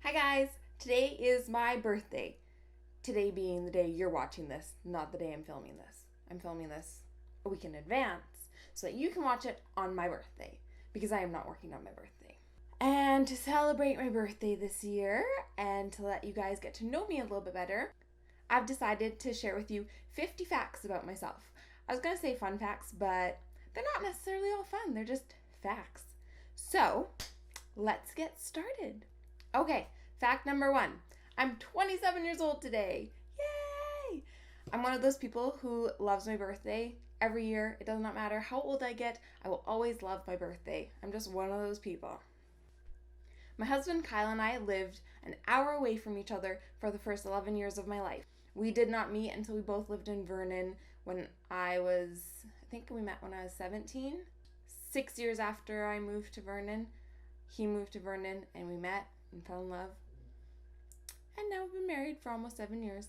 Hi guys! Today is my birthday. Today being the day you're watching this, not the day I'm filming this. I'm filming this a week in advance so that you can watch it on my birthday because I am not working on my birthday. And to celebrate my birthday this year and to let you guys get to know me a little bit better, I've decided to share with you 50 facts about myself. I was going to say fun facts, but they're not necessarily all fun. They're just facts. So, let's get started. Okay, fact number 1. I'm 27 years old today. Yay! I'm one of those people who loves my birthday every year. It does not matter how old I get, I will always love my birthday. I'm just one of those people. My husband Kyle and I lived an hour away from each other for the first 11 years of my life. We did not meet until we both lived in Vernon when I think we met when I was 17. 6 years after I moved to Vernon, he moved to Vernon and we met and fell in love. And now we've been married for almost 7 years.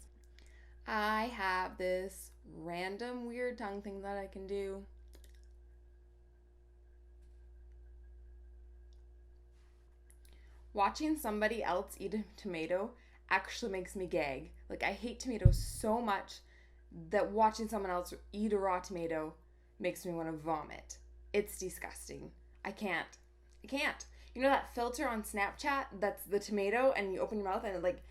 I have this random weird tongue thing that I can do. Watching somebody else eat a tomato actually makes me gag. Like, I hate tomatoes so much that watching someone else eat a raw tomato makes me want to vomit. It's disgusting. I can't. You know that filter on Snapchat that's the tomato and you open your mouth and it like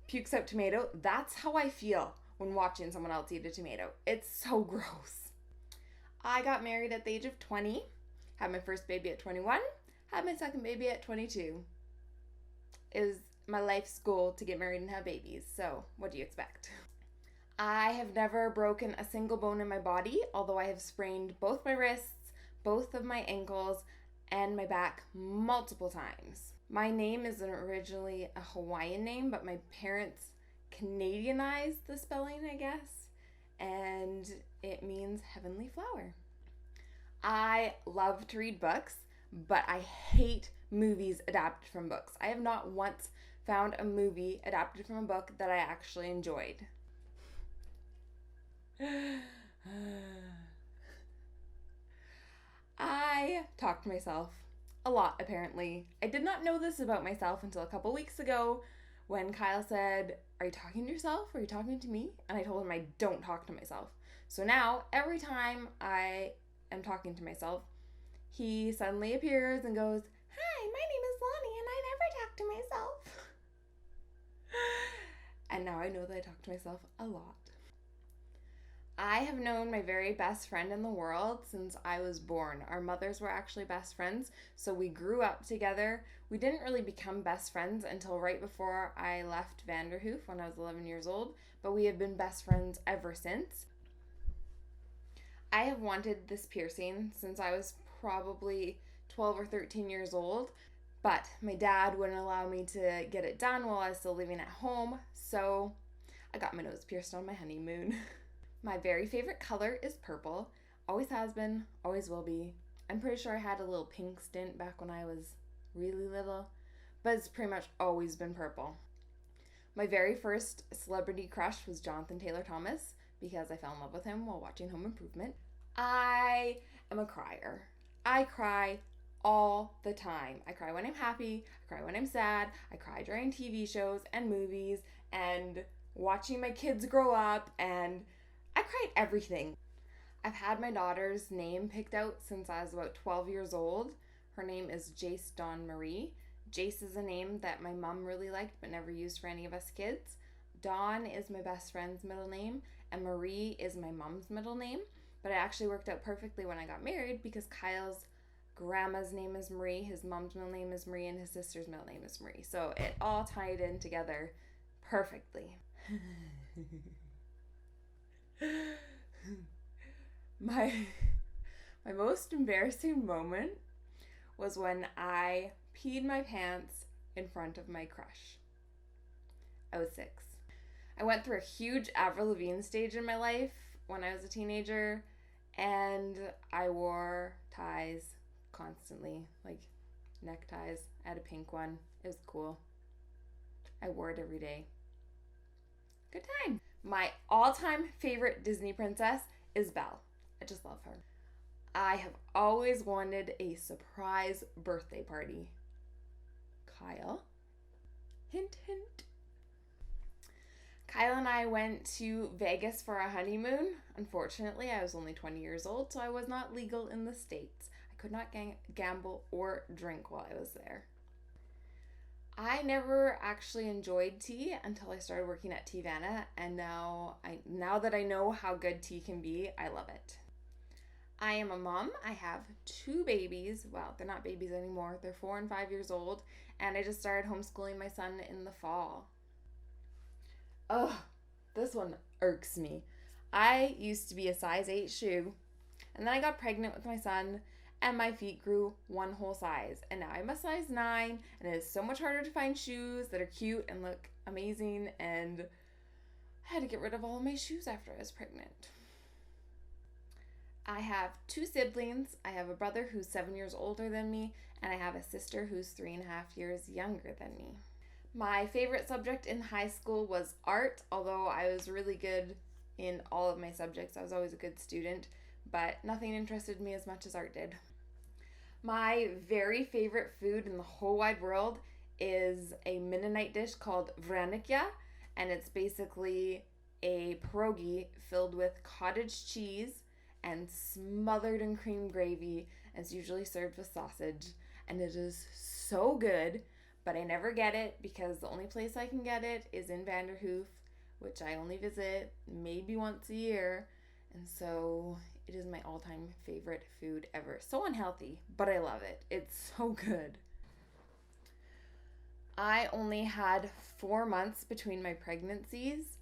pukes out tomato? That's how I feel when watching someone else eat a tomato. It's so gross. I got married at the age of 20, had my first baby at 21, had my second baby at 22. It was my life's goal to get married and have babies, so what do you expect? I have never broken a single bone in my body, although I have sprained both my wrists, both of my ankles, and my back multiple times. My name isn't originally a Hawaiian name, but my parents Canadianized the spelling, I guess, and it means heavenly flower. I love to read books, but I hate movies adapted from books. I have not once found a movie adapted from a book that I actually enjoyed. I talk to myself a lot, apparently. I did not know this about myself until a couple weeks ago when Kyle said, "Are you talking to yourself or are you talking to me?" And I told him I don't talk to myself. So now, every time I am talking to myself, he suddenly appears and goes, "Hi, my name is Lonnie and I never talk to myself." And now I know that I talk to myself a lot. I have known my very best friend in the world since I was born. Our mothers were actually best friends, so we grew up together. We didn't really become best friends until right before I left Vanderhoof when I was 11 years old, but we have been best friends ever since. I have wanted this piercing since I was probably 12 or 13 years old, but my dad wouldn't allow me to get it done while I was still living at home, so I got my nose pierced on my honeymoon. My very favorite color is purple. Always has been, always will be. I'm pretty sure I had a little pink stint back when I was really little, but it's pretty much always been purple. My very first celebrity crush was Jonathan Taylor Thomas because I fell in love with him while watching Home Improvement. I am a crier. I cry all the time. I cry when I'm happy, I cry when I'm sad, I cry during TV shows and movies and watching my kids grow up, and I cried everything. I've had my daughter's name picked out since I was about 12 years old. Her name is Jace Dawn Marie. Jace is a name that my mom really liked but never used for any of us kids. Dawn is my best friend's middle name, and Marie is my mom's middle name. But it actually worked out perfectly when I got married because Kyle's grandma's name is Marie, his mom's middle name is Marie, and his sister's middle name is Marie. So it all tied in together perfectly. my my most embarrassing moment was when I peed my pants in front of my crush. I was 6. I went through a huge Avril Lavigne stage in my life when I was a teenager, and I wore ties constantly, like neckties. I had a pink one. It was cool. I wore it every day. Good time. My all-time favorite Disney princess is Belle. I just love her. I have always wanted a surprise birthday party. Kyle, Hint, hint. Kyle and I went to Vegas for our honeymoon. Unfortunately, I was only 20 years old, so I was not legal in the States. I could not gamble or drink while I was there. I never actually enjoyed tea until I started working at Teavana, and now that I know how good tea can be, I love it. I am a mom. I have 2 babies. Well, they're not babies anymore. They're 4 and 5 years old, and I just started homeschooling my son in the fall. Ugh, this one irks me. I used to be a size 8 shoe, and then I got pregnant with my son, and my feet grew one whole size. And now I'm a size 9, and it is so much harder to find shoes that are cute and look amazing, and I had to get rid of all of my shoes after I was pregnant. I have 2 siblings. I have a brother who's 7 years older than me, and I have a sister who's 3.5 years younger than me. My favorite subject in high school was art, although I was really good in all of my subjects. I was always a good student, but nothing interested me as much as art did. My very favorite food in the whole wide world is a Mennonite dish called Vranikia, and it's basically a pierogi filled with cottage cheese and smothered in cream gravy, and it's usually served with sausage, and it is so good. But I never get it because the only place I can get it is in Vanderhoof, which I only visit maybe once a year. And so it is my all-time favorite food ever. So unhealthy, but I love it. It's so good. I only had 4 months between my pregnancies,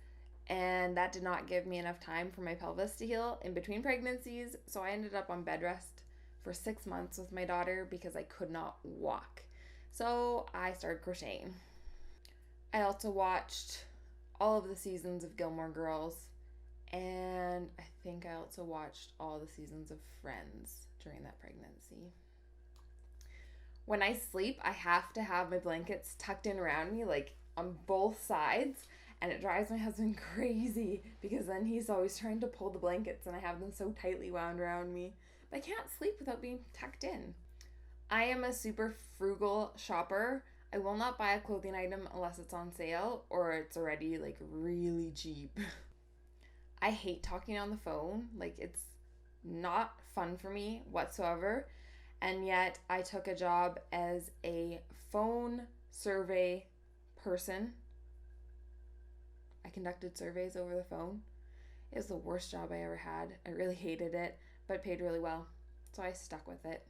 and that did not give me enough time for my pelvis to heal in between pregnancies. So I ended up on bed rest for 6 months with my daughter because I could not walk. So I started crocheting. I also watched all of the seasons of Gilmore Girls, and I think I also watched all the seasons of Friends during that pregnancy. When I sleep, I have to have my blankets tucked in around me, like on both sides, and it drives my husband crazy because then he's always trying to pull the blankets and I have them so tightly wound around me. But I can't sleep without being tucked in. I am a super frugal shopper. I will not buy a clothing item unless it's on sale or it's already like really cheap. I hate talking on the phone. Like, it's not fun for me whatsoever. And yet I took a job as a phone survey person. I conducted surveys over the phone. It was the worst job I ever had. I really hated it, but it paid really well. So I stuck with it.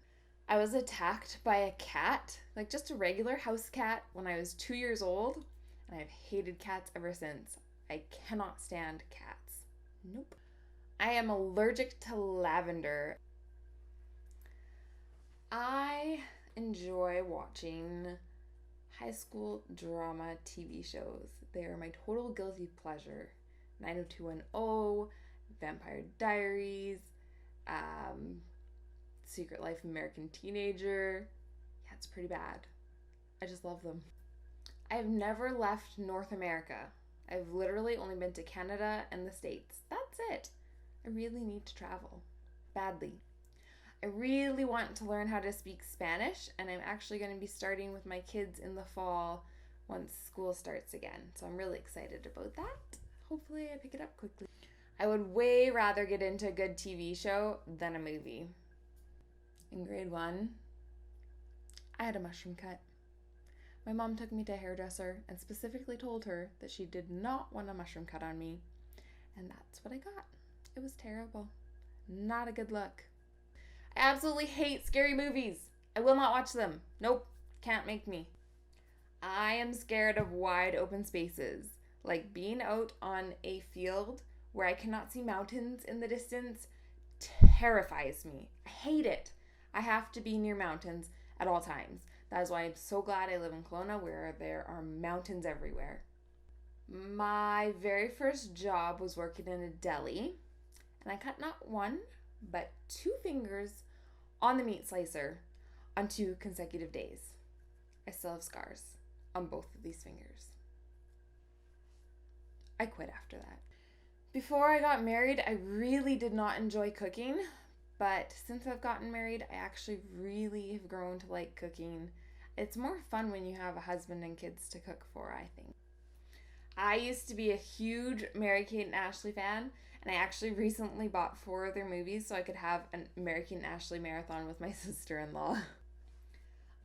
I was attacked by a cat, like just a regular house cat, when I was 2 years old, and I've hated cats ever since. I cannot stand cats. Nope. I am allergic to lavender. I enjoy watching high school drama TV shows. They are my total guilty pleasure. 90210, Vampire Diaries, Secret Life of American Teenager. Yeah, it's pretty bad. I just love them. I've never left North America. I've literally only been to Canada and the States. That's it. I really need to travel. Badly. I really want to learn how to speak Spanish, and I'm actually going to be starting with my kids in the fall once school starts again. So I'm really excited about that. Hopefully I pick it up quickly. I would way rather get into a good TV show than a movie. In grade 1, I had a mushroom cut. My mom took me to a hairdresser and specifically told her that she did not want a mushroom cut on me. And that's what I got. It was terrible. Not a good look. I absolutely hate scary movies. I will not watch them. Nope, can't make me. I am scared of wide open spaces, like being out on a field where I cannot see mountains in the distance terrifies me. I hate it. I have to be near mountains at all times. That is why I'm so glad I live in Kelowna, where there are mountains everywhere. My very first job was working in a deli, and I cut not 1, but 2 fingers on the meat slicer on 2 consecutive days. I still have scars on both of these fingers. I quit after that. Before I got married, I really did not enjoy cooking, but since I've gotten married, I actually really have grown to like cooking. It's more fun when you have a husband and kids to cook for, I think. I used to be a huge Mary-Kate and Ashley fan, and I actually recently bought 4 of their movies so I could have a Mary-Kate and Ashley marathon with my sister-in-law.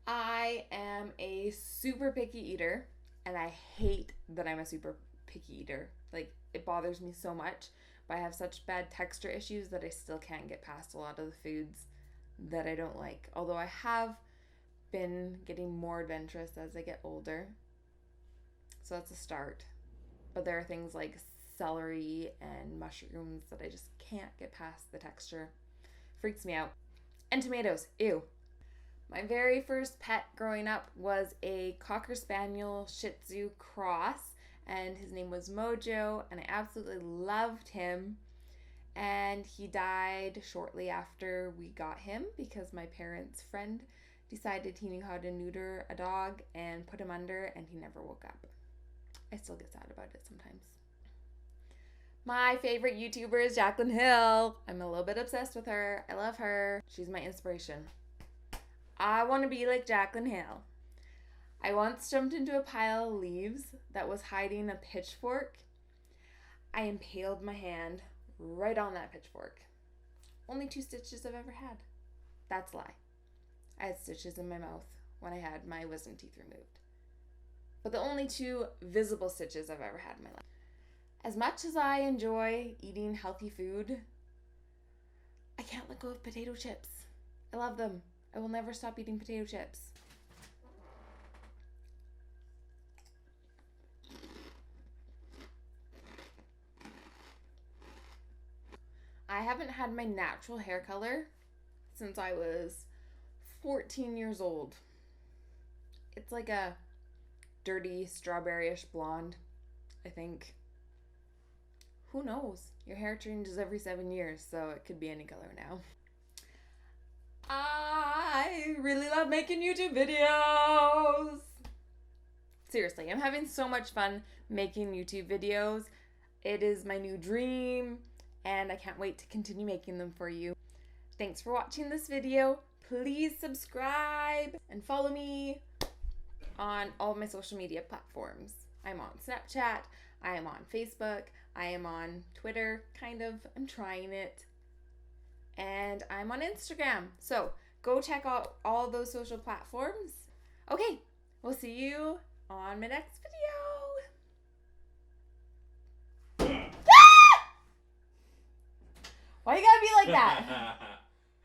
I am a super picky eater, and I hate that I'm a super picky eater. Like, it bothers me so much, but I have such bad texture issues that I still can't get past a lot of the foods that I don't like. Although I have been getting more adventurous as I get older. So that's a start. But there are things like celery and mushrooms that I just can't get past the texture. Freaks me out. And tomatoes. Ew. My very first pet growing up was a Cocker Spaniel Shih Tzu cross, and his name was Mojo, and I absolutely loved him. And he died shortly after we got him because my parents' friend decided he knew how to neuter a dog and put him under, and he never woke up. I still get sad about it sometimes. My favorite YouTuber is Jaclyn Hill. I'm a little bit obsessed with her. I love her. She's my inspiration. I want to be like Jaclyn Hill. I once jumped into a pile of leaves that was hiding a pitchfork. I impaled my hand right on that pitchfork. Only 2 stitches I've ever had. That's a lie. I had stitches in my mouth when I had my wisdom teeth removed. But the only 2 visible stitches I've ever had in my life. As much as I enjoy eating healthy food, I can't let go of potato chips. I love them. I will never stop eating potato chips. I haven't had my natural hair color since I was 14 years old. It's like a dirty strawberry-ish blonde, I think. Who knows? Your hair changes every 7 years, so it could be any color now. I really love making YouTube videos. Seriously, I'm having so much fun making YouTube videos. It is my new dream, and I can't wait to continue making them for you. Thanks for watching this video. Please subscribe and follow me on all of my social media platforms. I'm on Snapchat, I am on Facebook, I am on Twitter, kind of. I'm trying it. And I'm on Instagram. So go check out all those social platforms. Okay, we'll see you on my next video. Why you gotta be like that?